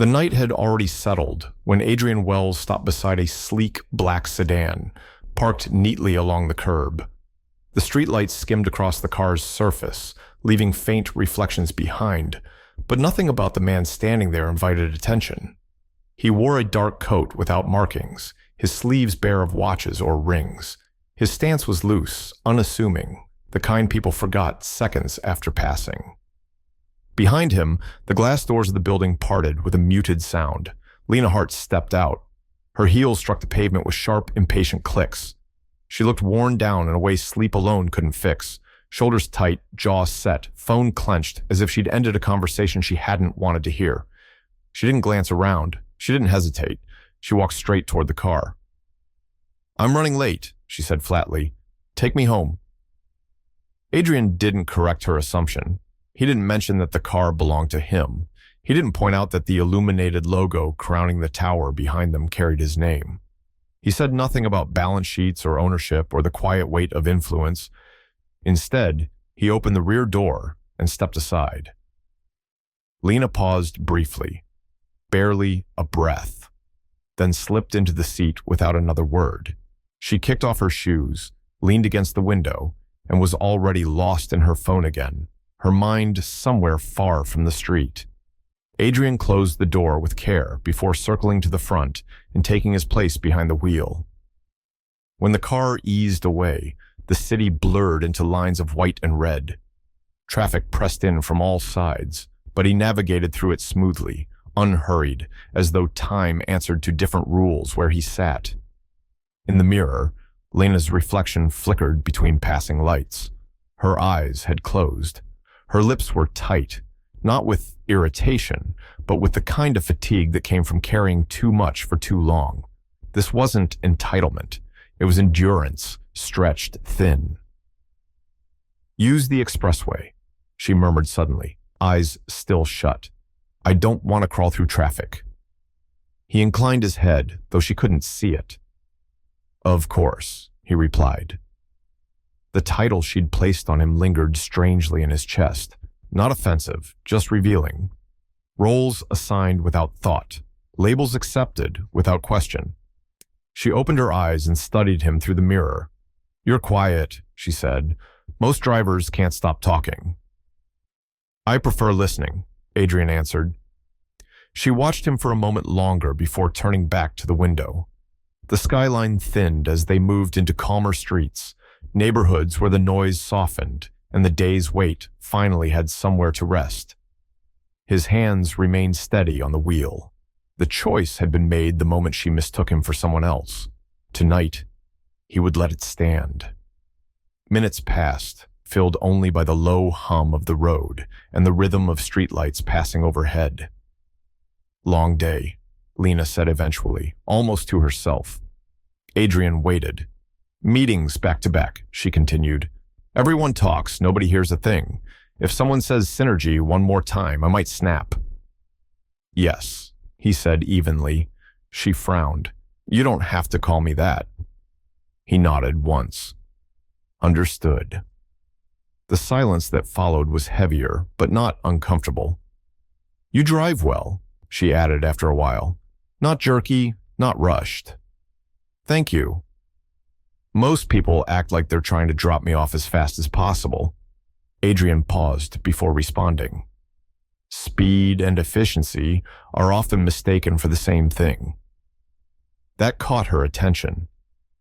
The night had already settled when Adrian Wells stopped beside a sleek black sedan, parked neatly along the curb. The streetlights skimmed across the car's surface, leaving faint reflections behind, but nothing about the man standing there invited attention. He wore a dark coat without markings, his sleeves bare of watches or rings. His stance was loose, unassuming, the kind people forgot seconds after passing. Behind him, the glass doors of the building parted with a muted sound. Lena Hart stepped out. Her heels struck the pavement with sharp, impatient clicks. She looked worn down in a way sleep alone couldn't fix. Shoulders tight, jaw set, phone clenched, as if she'd ended a conversation she hadn't wanted to hear. She didn't glance around. She didn't hesitate. She walked straight toward the car. "I'm running late," she said flatly. "Take me home." Adrian didn't correct her assumption. He didn't mention that the car belonged to him. He didn't point out that the illuminated logo crowning the tower behind them carried his name. He said nothing about balance sheets or ownership or the quiet weight of influence. Instead, he opened the rear door and stepped aside. Lena paused briefly, barely a breath, then slipped into the seat without another word. She kicked off her shoes, leaned against the window, and was already lost in her phone again, her mind somewhere far from the street. Adrian closed the door with care before circling to the front and taking his place behind the wheel. When the car eased away, the city blurred into lines of white and red. Traffic pressed in from all sides, but he navigated through it smoothly, unhurried, as though time answered to different rules where he sat. In the mirror, Lena's reflection flickered between passing lights. Her eyes had closed. Her lips were tight, not with irritation, but with the kind of fatigue that came from carrying too much for too long. This wasn't entitlement. It was endurance, stretched thin. "Use the expressway," she murmured suddenly, eyes still shut. "I don't want to crawl through traffic." He inclined his head, though she couldn't see it. "Of course," he replied. The title she'd placed on him lingered strangely in his chest. Not offensive, just revealing. Roles assigned without thought. Labels accepted without question. She opened her eyes and studied him through the mirror. "You're quiet," she said. "Most drivers can't stop talking." "I prefer listening," Adrian answered. She watched him for a moment longer before turning back to the window. The skyline thinned as they moved into calmer streets, neighborhoods where the noise softened and the day's weight finally had somewhere to rest. His hands remained steady on the wheel. The choice had been made the moment she mistook him for someone else. Tonight, he would let it stand. Minutes passed, filled only by the low hum of the road and the rhythm of streetlights passing overhead. "Long day," Lena said eventually, almost to herself. Adrian waited. "Meetings back to back," she continued. "Everyone talks, nobody hears a thing. If someone says synergy one more time, I might snap." "Yes," he said evenly. She frowned. "You don't have to call me that." He nodded once. "Understood." The silence that followed was heavier, but not uncomfortable. "You drive well," she added after a while. "Not jerky, not rushed." "Thank you." "Most people act like they're trying to drop me off as fast as possible." Adrian paused before responding. Speed and efficiency are often mistaken for the same thing. That caught her attention.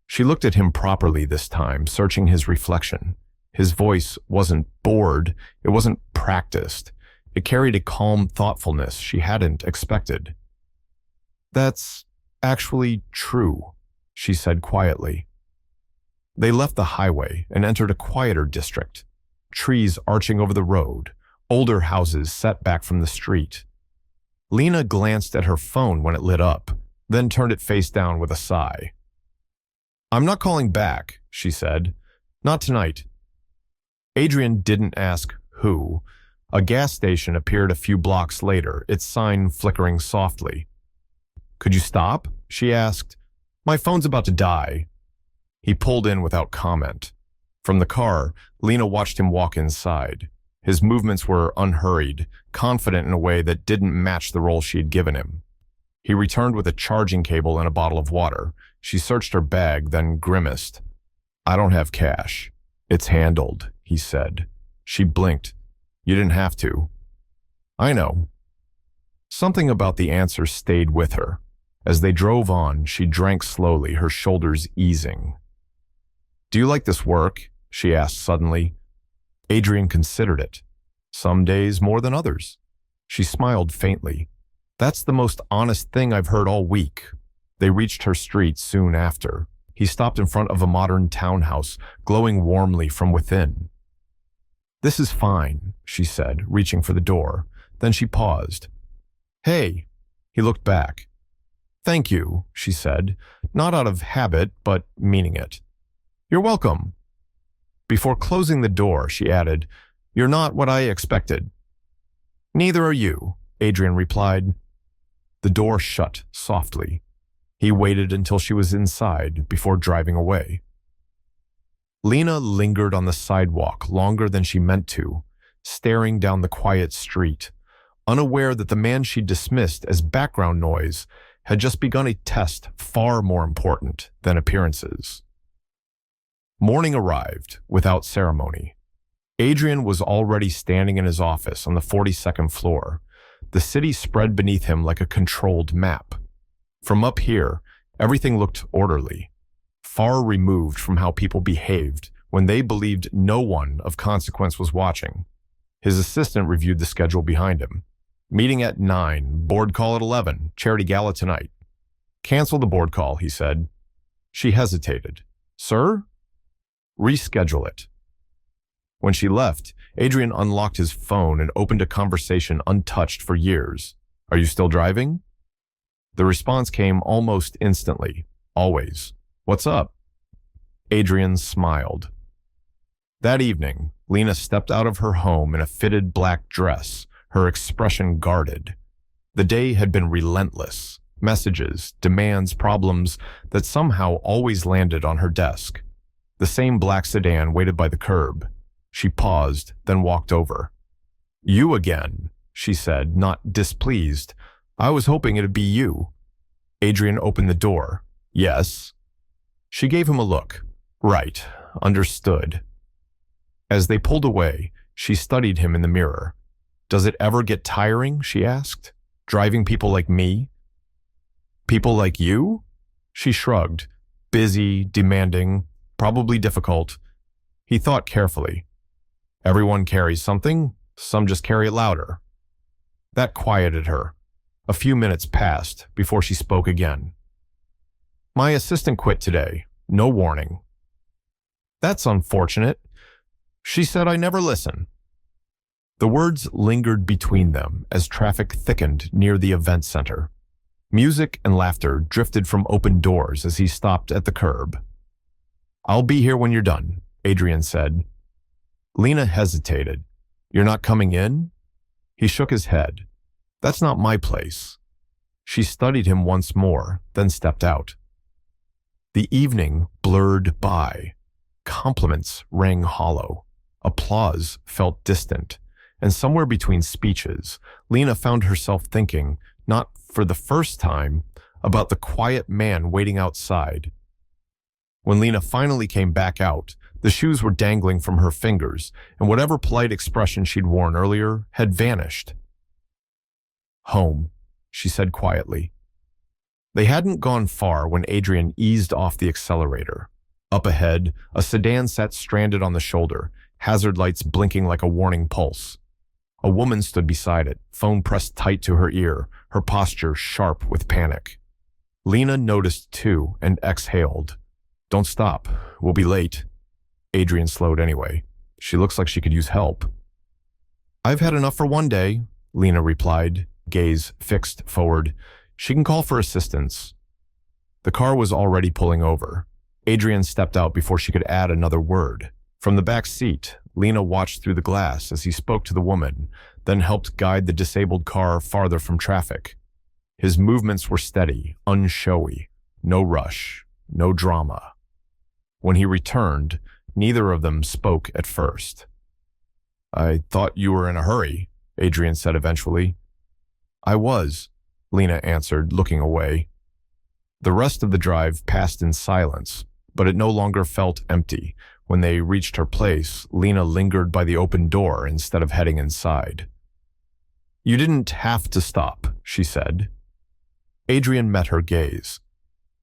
She looked at him properly this time, searching his reflection. His voice wasn't bored, it wasn't practiced. It carried a calm thoughtfulness she hadn't expected. "That's actually true," she said quietly. They left the highway and entered a quieter district. Trees arching over the road, older houses set back from the street. Lena glanced at her phone when it lit up, then turned it face down with a sigh. "I'm not calling back," she said. "Not tonight." Adrian didn't ask who. A gas station appeared a few blocks later, its sign flickering softly. "Could you stop?" she asked. "My phone's about to die." He pulled in without comment. From the car, Lena watched him walk inside. His movements were unhurried, confident in a way that didn't match the role she had given him. He returned with a charging cable and a bottle of water. She searched her bag, then grimaced. "I don't have cash." "It's handled," he said. She blinked. "You didn't have to." "I know." Something about the answer stayed with her. As they drove on, she drank slowly, her shoulders easing. "Do you like this work?" she asked suddenly. Adrian considered it. "Some days more than others." She smiled faintly. "That's the most honest thing I've heard all week." They reached her street soon after. He stopped in front of a modern townhouse, glowing warmly from within. "This is fine," she said, reaching for the door. Then she paused. "Hey." He looked back. "Thank you," she said, not out of habit, but meaning it. "You're welcome." Before closing the door, she added, "You're not what I expected." "Neither are you," Adrian replied. The door shut softly. He waited until she was inside before driving away. Lena lingered on the sidewalk longer than she meant to, staring down the quiet street, unaware that the man she dismissed as background noise had just begun a test far more important than appearances. Morning arrived without ceremony. Adrian was already standing in his office on the 42nd floor. The city spread beneath him like a controlled map. From up here, everything looked orderly, far removed from how people behaved when they believed no one of consequence was watching. His assistant reviewed the schedule behind him. "Meeting at 9, board call at 11, charity gala tonight." "Cancel the board call," he said. She hesitated. "Sir?" "Reschedule it." When she left, Adrian unlocked his phone and opened a conversation untouched for years. "Are you still driving?" The response came almost instantly. "Always." "What's up?" Adrian smiled. That evening, Lena stepped out of her home in a fitted black dress, her expression guarded. The day had been relentless. Messages, demands, problems that somehow always landed on her desk. The same black sedan waited by the curb. She paused, then walked over. "You again," she said, not displeased. "I was hoping it'd be you." Adrian opened the door. "Yes." She gave him a look. "Right, understood." As they pulled away, she studied him in the mirror. "Does it ever get tiring?" she asked. "Driving people like me?" "People like you?" She shrugged. "Busy, demanding, probably difficult." He thought carefully. "Everyone carries something, some just carry it louder." That quieted her. A few minutes passed before she spoke again. "My assistant quit today. No warning." "That's unfortunate. She said I never listen." The words lingered between them as traffic thickened near the event center. Music and laughter drifted from open doors as he stopped at the curb. "I'll be here when you're done," Adrian said. Lena hesitated. "You're not coming in?" He shook his head. "That's not my place." She studied him once more, then stepped out. The evening blurred by. Compliments rang hollow. Applause felt distant. And somewhere between speeches, Lena found herself thinking, not for the first time, about the quiet man waiting outside. When Lena finally came back out, the shoes were dangling from her fingers, and whatever polite expression she'd worn earlier had vanished. "Home," she said quietly. They hadn't gone far when Adrian eased off the accelerator. Up ahead, a sedan sat stranded on the shoulder, hazard lights blinking like a warning pulse. A woman stood beside it, phone pressed tight to her ear, her posture sharp with panic. Lena noticed too and exhaled. "Don't stop. We'll be late." Adrian slowed anyway. "She looks like she could use help." "I've had enough for one day," Lena replied, gaze fixed forward. "She can call for assistance." The car was already pulling over. Adrian stepped out before she could add another word. From the back seat, Lena watched through the glass as he spoke to the woman, then helped guide the disabled car farther from traffic. His movements were steady, unshowy. No rush, no drama. When he returned, neither of them spoke at first. I thought you were in a hurry, Adrian said eventually. I was, Lena answered, looking away. The rest of the drive passed in silence, but it no longer felt empty. When they reached her place, Lena lingered by the open door instead of heading inside. You didn't have to stop, she said. Adrian met her gaze.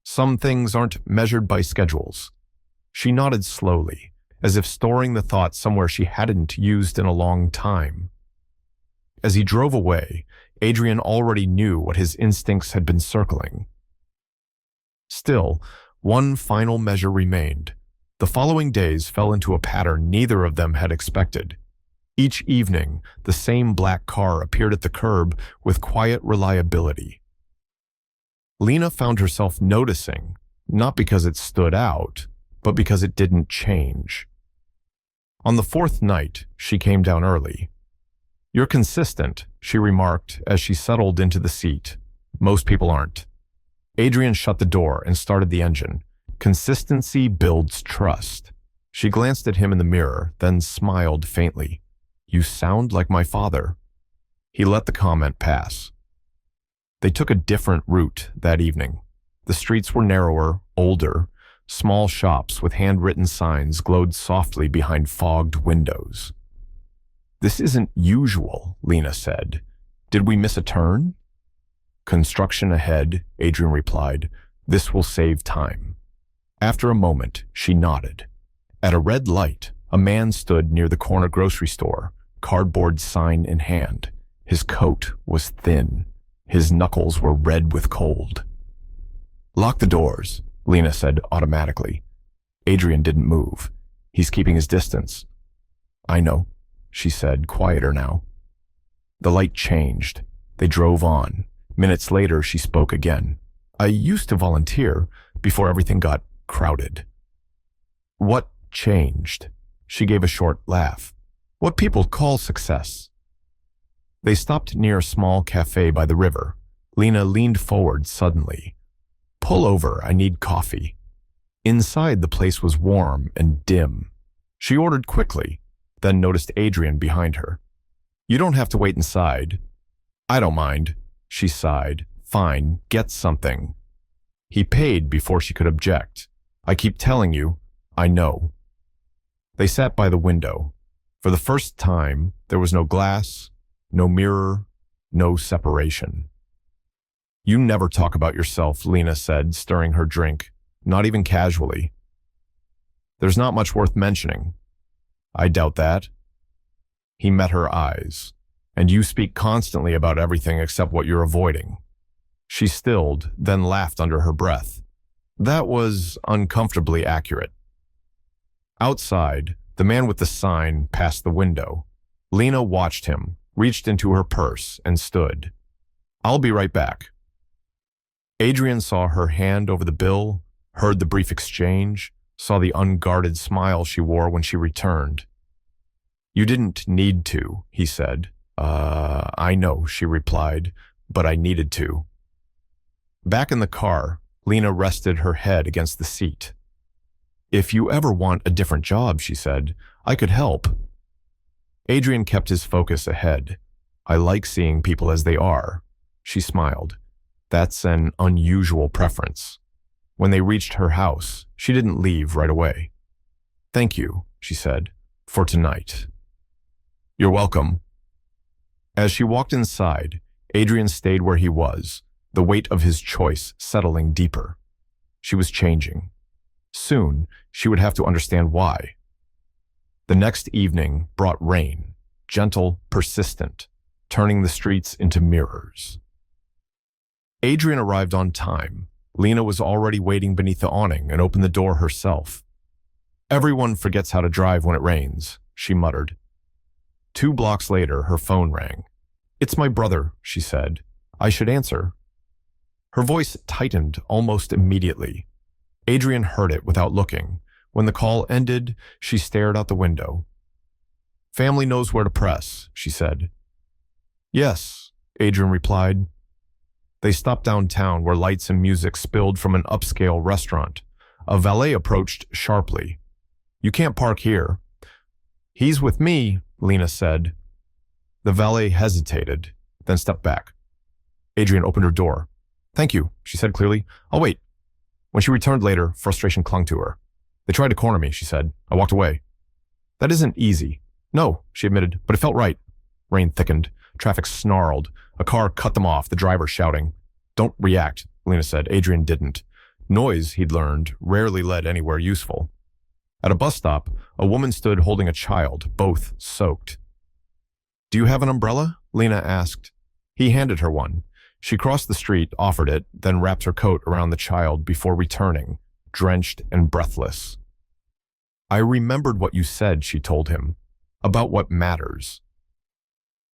Some things aren't measured by schedules. She nodded slowly, as if storing the thought somewhere she hadn't used in a long time. As he drove away, Adrian already knew what his instincts had been circling. Still, one final measure remained. The following days fell into a pattern neither of them had expected. Each evening, the same black car appeared at the curb with quiet reliability. Lena found herself noticing, not because it stood out, but because it didn't change. On the fourth night, she came down early. You're consistent, she remarked as she settled into the seat. Most people aren't. Adrian shut the door and started the engine. Consistency builds trust. She glanced at him in the mirror, then smiled faintly. You sound like my father. He let the comment pass. They took a different route that evening. The streets were narrower, older. Small shops with handwritten signs glowed softly behind fogged windows. This isn't usual, Lena said. Did we miss a turn? Construction ahead, Adrian replied. This will save time. After a moment, she nodded. At a red light, a man stood near the corner grocery store, cardboard sign in hand. His coat was thin. His knuckles were red with cold. Lock the doors, Lena said automatically. Adrian didn't move. He's keeping his distance. I know, she said, quieter now. The light changed. They drove on. Minutes later, she spoke again. I used to volunteer before everything got crowded. What changed? She gave a short laugh. What people call success. They stopped near a small cafe by the river. Lena leaned forward suddenly. Pull over, I need coffee. Inside, the place was warm and dim. She ordered quickly, then noticed Adrian behind her. You don't have to wait inside. I don't mind, she sighed. Fine, get something. He paid before she could object. I keep telling you, I know. They sat by the window. For the first time, there was no glass, no mirror, no separation. You never talk about yourself, Lena said, stirring her drink, not even casually. There's not much worth mentioning. I doubt that. He met her eyes. And you speak constantly about everything except what you're avoiding. She stilled, then laughed under her breath. That was uncomfortably accurate. Outside, the man with the sign passed the window. Lena watched him, reached into her purse, and stood. I'll be right back. Adrian saw her hand over the bill, heard the brief exchange, saw the unguarded smile she wore when she returned. You didn't need to, he said. I know, she replied, but I needed to. Back in the car, Lena rested her head against the seat. If you ever want a different job, she said, I could help. Adrian kept his focus ahead. I like seeing people as they are. She smiled. That's an unusual preference. When they reached her house, she didn't leave right away. Thank you, she said, for tonight. You're welcome. As she walked inside, Adrian stayed where he was, the weight of his choice settling deeper. She was changing. Soon, she would have to understand why. The next evening brought rain, gentle, persistent, turning the streets into mirrors. Adrian arrived on time. Lena was already waiting beneath the awning and opened the door herself. Everyone forgets how to drive when it rains, she muttered. 2 blocks later, her phone rang. It's my brother, she said. I should answer. Her voice tightened almost immediately. Adrian heard it without looking. When the call ended, she stared out the window. Family knows where to press, she said. Yes, Adrian replied. They stopped downtown where lights and music spilled from an upscale restaurant. A valet approached sharply. You can't park here. He's with me, Lena said. The valet hesitated, then stepped back. Adrian opened her door. Thank you, she said clearly. I'll wait. When she returned later, frustration clung to her. They tried to corner me, she said. I walked away. That isn't easy. No, she admitted, but it felt right. Rain thickened. Traffic snarled. A car cut them off, the driver shouting. Don't react, Lena said. Adrian didn't. Noise, he'd learned, rarely led anywhere useful. At a bus stop, a woman stood holding a child, both soaked. Do you have an umbrella? Lena asked. He handed her one. She crossed the street, offered it, then wrapped her coat around the child before returning, drenched and breathless. I remembered what you said, she told him, about what matters.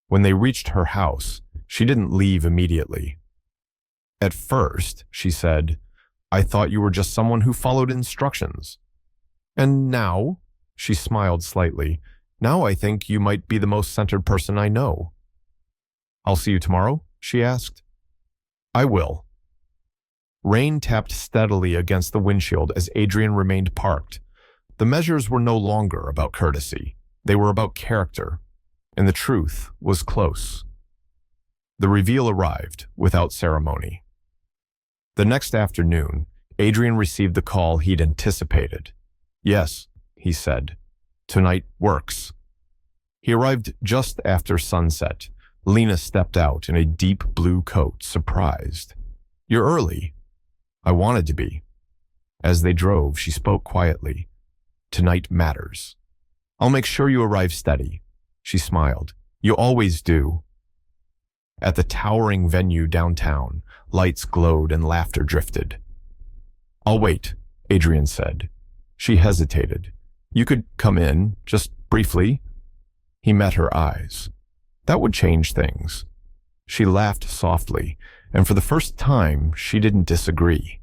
When they reached her house, she didn't leave immediately. At first, she said, I thought you were just someone who followed instructions. And now, she smiled slightly, now I think you might be the most centered person I know. I'll see you tomorrow? She asked. I will. Rain tapped steadily against the windshield as Adrian remained parked. The measures were no longer about courtesy. They were about character, and the truth was close. The reveal arrived without ceremony. The next afternoon, Adrian received the call he'd anticipated. Yes, he said. Tonight works. He arrived just after sunset. Lena stepped out in a deep blue coat, surprised. You're early. I wanted to be. As they drove, she spoke quietly. Tonight matters. I'll make sure you arrive steady. She smiled. You always do. At the towering venue downtown, lights glowed and laughter drifted. I'll wait, Adrian said. She hesitated. You could come in, just briefly. He met her eyes. That would change things. She laughed softly, and for the first time, she didn't disagree.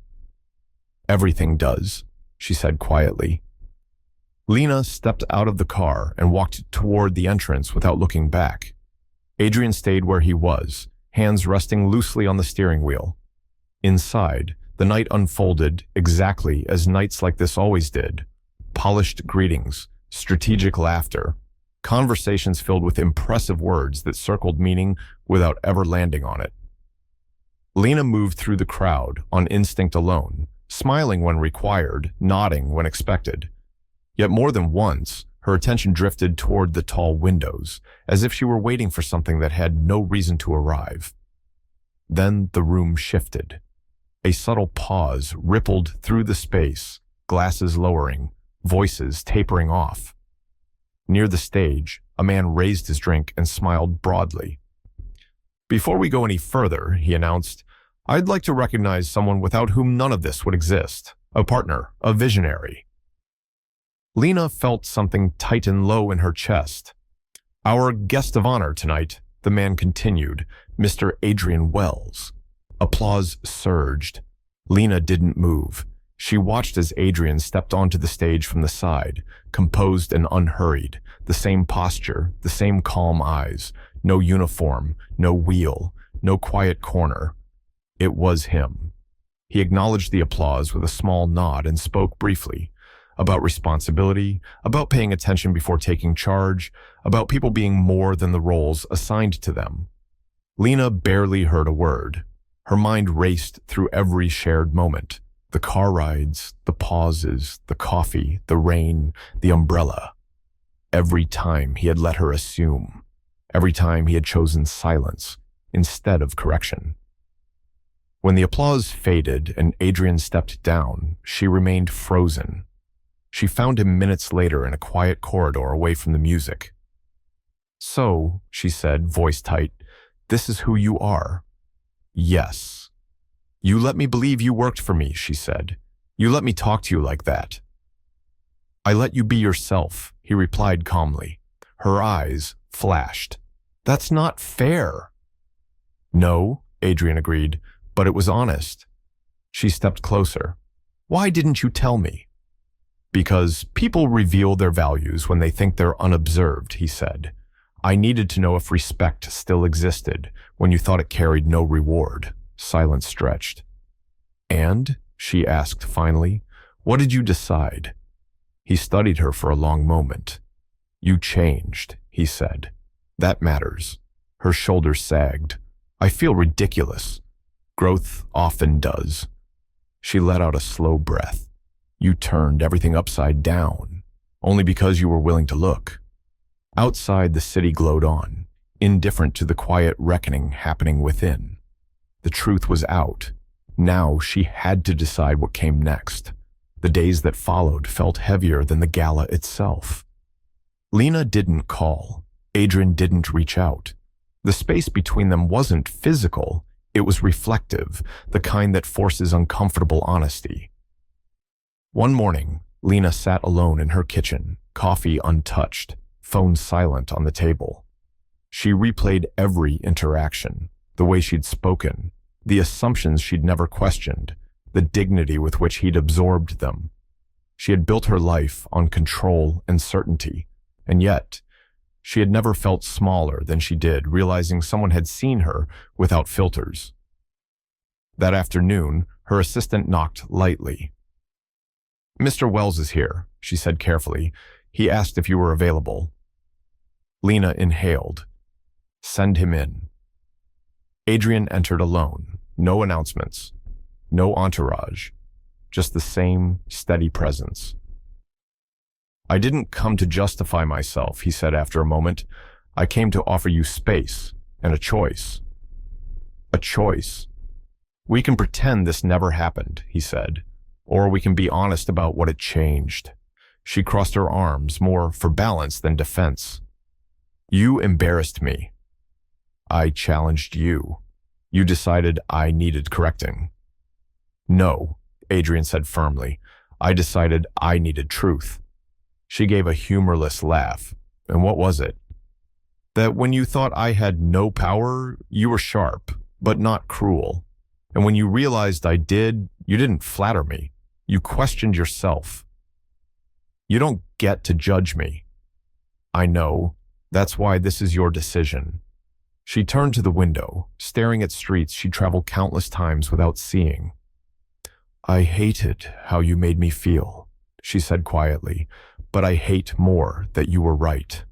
Everything does, she said quietly. Lena stepped out of the car and walked toward the entrance without looking back. Adrian stayed where he was, hands resting loosely on the steering wheel. Inside, the night unfolded exactly as nights like this always did. Polished greetings, strategic laughter, conversations filled with impressive words that circled meaning without ever landing on it. Lena moved through the crowd on instinct alone, smiling when required, nodding when expected. Yet more than once, her attention drifted toward the tall windows, as if she were waiting for something that had no reason to arrive. Then the room shifted. A subtle pause rippled through the space, glasses lowering, voices tapering off. Near the stage, a man raised his drink and smiled broadly. Before we go any further, he announced, I'd like to recognize someone without whom none of this would exist. A partner, a visionary. Lena felt something tighten low in her chest. Our guest of honor tonight, the man continued, Mr. Adrian Wells. Applause surged. Lena didn't move. She watched as Adrian stepped onto the stage from the side, composed and unhurried, the same posture, the same calm eyes, no uniform, no wheel, no quiet corner. It was him. He acknowledged the applause with a small nod and spoke briefly, about responsibility, about paying attention before taking charge, about people being more than the roles assigned to them. Lena barely heard a word. Her mind raced through every shared moment. The car rides, the pauses, the coffee, the rain, the umbrella. Every time he had let her assume. Every time he had chosen silence instead of correction. When the applause faded and Adrian stepped down, she remained frozen. She found him minutes later in a quiet corridor away from the music. So, she said, voice tight, this is who you are. Yes. You let me believe you worked for me, she said. You let me talk to you like that. I let you be yourself, he replied calmly. Her eyes flashed. That's not fair. No, Adrian agreed, but it was honest. She stepped closer. Why didn't you tell me? Because people reveal their values when they think they're unobserved, he said. I needed to know if respect still existed when you thought it carried no reward. Silence stretched. And, she asked finally, what did you decide? He studied her for a long moment. You changed, he said. That matters. Her shoulders sagged. I feel ridiculous. Growth often does. She let out a slow breath. You turned everything upside down, only because you were willing to look. Outside, the city glowed on, indifferent to the quiet reckoning happening within. The truth was out. Now she had to decide what came next. The days that followed felt heavier than the gala itself. Lena didn't call. Adrian didn't reach out. The space between them wasn't physical. It was reflective, the kind that forces uncomfortable honesty. One morning, Lena sat alone in her kitchen, coffee untouched, phone silent on the table. She replayed every interaction, the way she'd spoken, the assumptions she'd never questioned, the dignity with which he'd absorbed them. She had built her life on control and certainty, and yet, she had never felt smaller than she did, realizing someone had seen her without filters. That afternoon, her assistant knocked lightly. "Mr. Wells is here," she said carefully. "He asked if you were available." Lena inhaled. "Send him in." Adrian entered alone. No announcements. No entourage. Just the same steady presence. "I didn't come to justify myself," he said after a moment. "I came to offer you space and a choice." "A choice." "We can pretend this never happened," he said, "or we can be honest about what it changed." She crossed her arms, more for balance than defense. "You embarrassed me. I challenged you. You decided I needed correcting." "No," Adrian said firmly. "I decided I needed truth." She gave a humorless laugh. "And what was it?" "That when you thought I had no power, you were sharp, but not cruel. And when you realized I did, you didn't flatter me. You questioned yourself. You don't get to judge me." "I know. That's why this is your decision." She turned to the window, staring at streets she'd traveled countless times without seeing. "I hated how you made me feel," she said quietly, "but I hate more that you were right."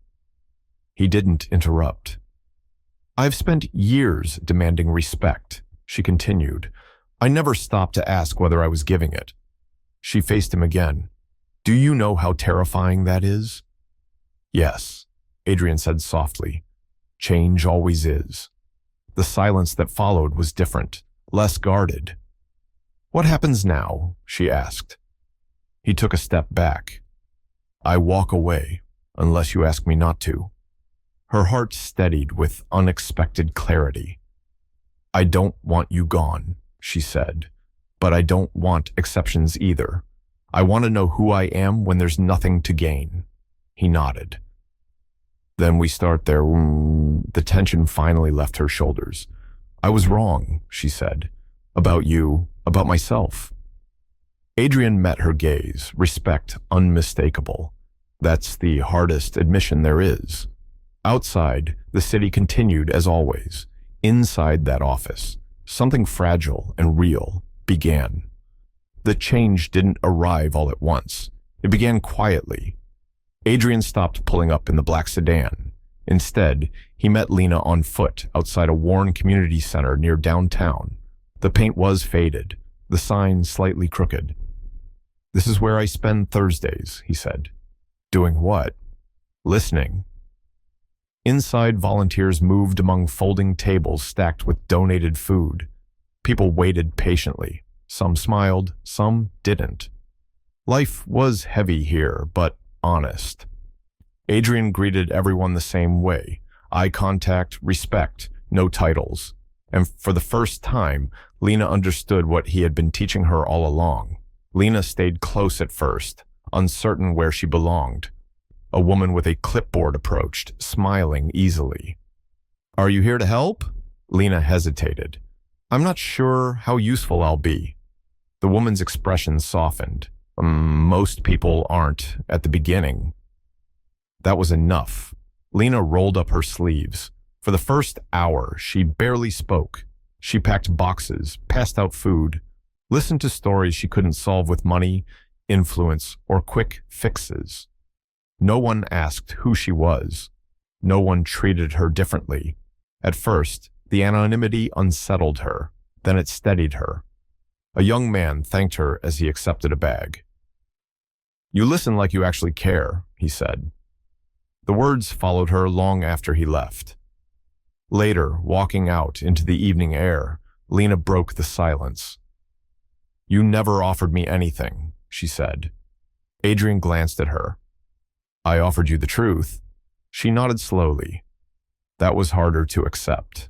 He didn't interrupt. "I've spent years demanding respect," she continued. "I never stopped to ask whether I was giving it." She faced him again. "Do you know how terrifying that is?" "Yes," Adrian said softly. "Change always is." The silence that followed was different, less guarded. "What happens now?" she asked. He took a step back. "I walk away, unless you ask me not to." Her heart steadied with unexpected clarity. "I don't want you gone," she said, "but I don't want exceptions either. I want to know who I am when there's nothing to gain." He nodded. "Then we start there." The tension finally left her shoulders. "I was wrong," she said. "About you, about myself." Adrian met her gaze, respect unmistakable. That's the hardest admission there is. Outside, the city continued as always. Inside that office, something fragile and real began. The change didn't arrive all at once. It began quietly. Adrian stopped pulling up in the black sedan. Instead, he met Lena on foot outside a worn community center near downtown. The paint was faded, the sign slightly crooked. "This is where I spend Thursdays," he said. "Doing what?" "Listening." Inside, volunteers moved among folding tables stacked with donated food. People waited patiently. Some smiled, some didn't. Life was heavy here, but honest. Adrian greeted everyone the same way. Eye contact, respect, no titles. And for the first time, Lena understood what he had been teaching her all along. Lena stayed close at first, uncertain where she belonged. A woman with a clipboard approached, smiling easily. "Are you here to help?" Lena hesitated. "I'm not sure how useful I'll be." The woman's expression softened. Most people aren't at the beginning." That was enough. Lena rolled up her sleeves. For the first hour, she barely spoke. She packed boxes, passed out food, listened to stories she couldn't solve with money, influence, or quick fixes. No one asked who she was. No one treated her differently. At first, the anonymity unsettled her. Then it steadied her. A young man thanked her as he accepted a bag. "You listen like you actually care," he said. The words followed her long after he left. Later, walking out into the evening air, Lena broke the silence. "You never offered me anything," she said. Adrian glanced at her. "I offered you the truth." She nodded slowly. That was harder to accept.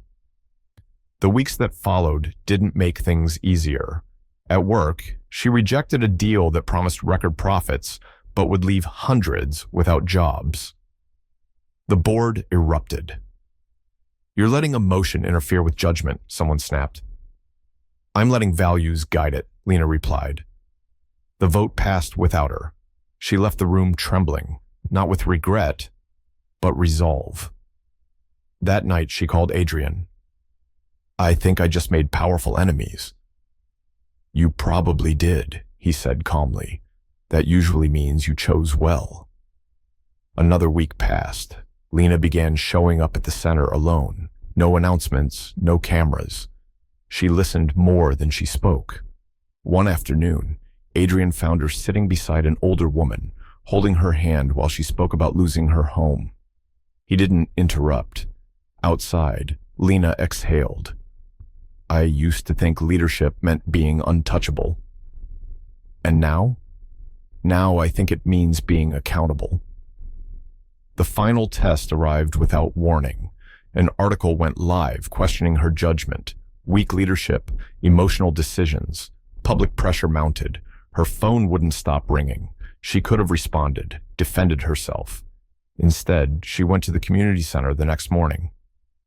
The weeks that followed didn't make things easier. At work, she rejected a deal that promised record profits, but would leave hundreds without jobs. The board erupted. "You're letting emotion interfere with judgment," someone snapped. "I'm letting values guide it," Lena replied. The vote passed without her. She left the room trembling, not with regret, but resolve. That night, she called Adrian. "I think I just made powerful enemies." "You probably did," he said calmly. "That usually means you chose well." Another week passed. Lena began showing up at the center alone. No announcements, no cameras. She listened more than she spoke. One afternoon, Adrian found her sitting beside an older woman, holding her hand while she spoke about losing her home. He didn't interrupt. Outside, Lena exhaled. "I used to think leadership meant being untouchable. And now? Now I think it means being accountable." The final test arrived without warning. An article went live questioning her judgment, weak leadership, emotional decisions. Public pressure mounted. Her phone wouldn't stop ringing. She could have responded, defended herself. Instead, she went to the community center the next morning.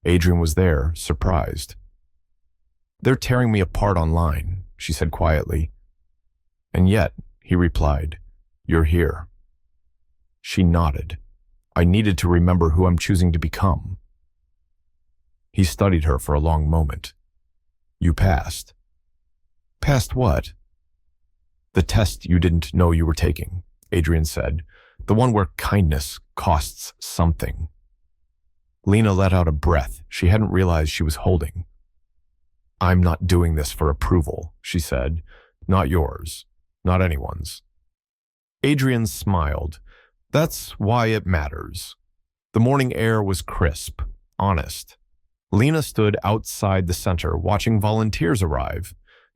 Adrian was there, surprised. "They're tearing me apart online," she said quietly. "And yet," he replied, "you're here." She nodded. "I needed to remember who I'm choosing to become." He studied her for a long moment. "You passed." "Passed what?" "The test you didn't know you were taking," Adrian said. "The one where kindness costs something." Lena let out a breath she hadn't realized she was holding. "I'm not doing this for approval," she said. "Not yours. Not anyone's." Adrian smiled. "That's why it matters." The morning air was crisp, honest. Lena stood outside the center watching volunteers arrive,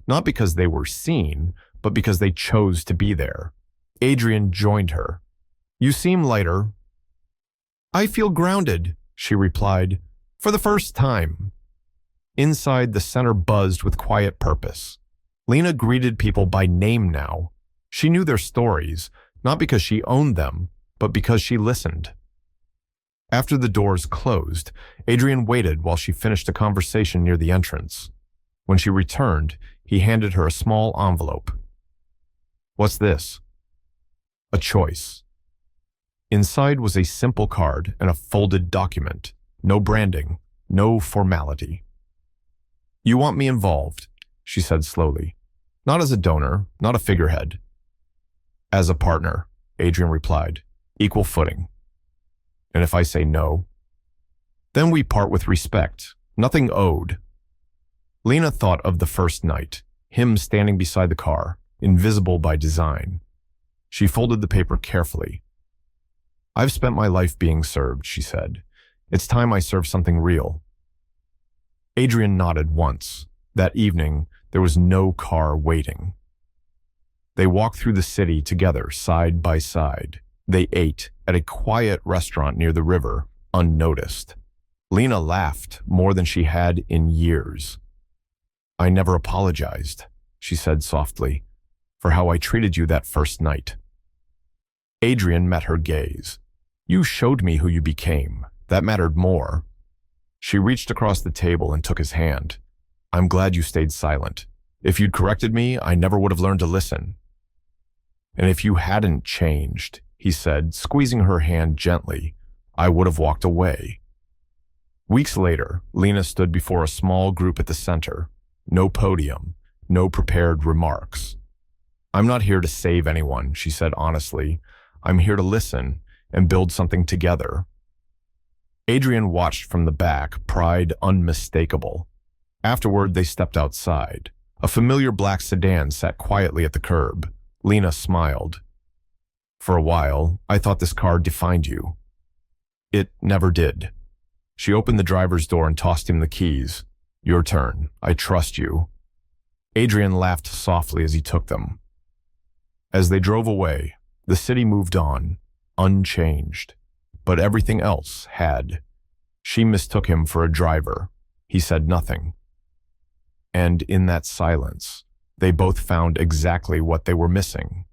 not because they were seen, but because they chose to be there. Adrian joined her. "You seem lighter." "I feel grounded," she replied, "for the first time." Inside, the center buzzed with quiet purpose. Lena greeted people by name now. She knew their stories, not because she owned them, but because she listened. After the doors closed, Adrian waited while she finished a conversation near the entrance. When she returned, he handed her a small envelope. "What's this?" "A choice." Inside was a simple card and a folded document. No branding, no formality. "You want me involved," she said slowly. "Not as a donor, not a figurehead." "As a partner," Adrian replied. "Equal footing." "And if I say no?" "Then we part with respect, nothing owed." Lena thought of the first night, him standing beside the car, invisible by design. She folded the paper carefully. "I've spent my life being served," she said. "It's time I serve something real." Adrian nodded once. That evening, there was no car waiting. They walked through the city together, side by side. They ate at a quiet restaurant near the river, unnoticed. Lena laughed more than she had in years. "I never apologized," she said softly, "for how I treated you that first night." Adrian met her gaze. "You showed me who you became. That mattered more." She reached across the table and took his hand. "I'm glad you stayed silent. If you'd corrected me, I never would have learned to listen." "And if you hadn't changed," he said, squeezing her hand gently, "I would have walked away." Weeks later, Lena stood before a small group at the center. No podium, no prepared remarks. "I'm not here to save anyone," she said honestly. "I'm here to listen. and build something together. Adrian watched from the back, pride unmistakable. Afterward, they stepped outside. A familiar black sedan sat quietly at the curb. Lena smiled. For a while, I thought this car defined you. It never did. She opened the driver's door and tossed him the keys. Your turn. I trust you. Adrian laughed softly as he took them. As they drove away, the city moved on, unchanged. But everything else had. She mistook him for a driver. He said nothing. And in that silence, they both found exactly what they were missing.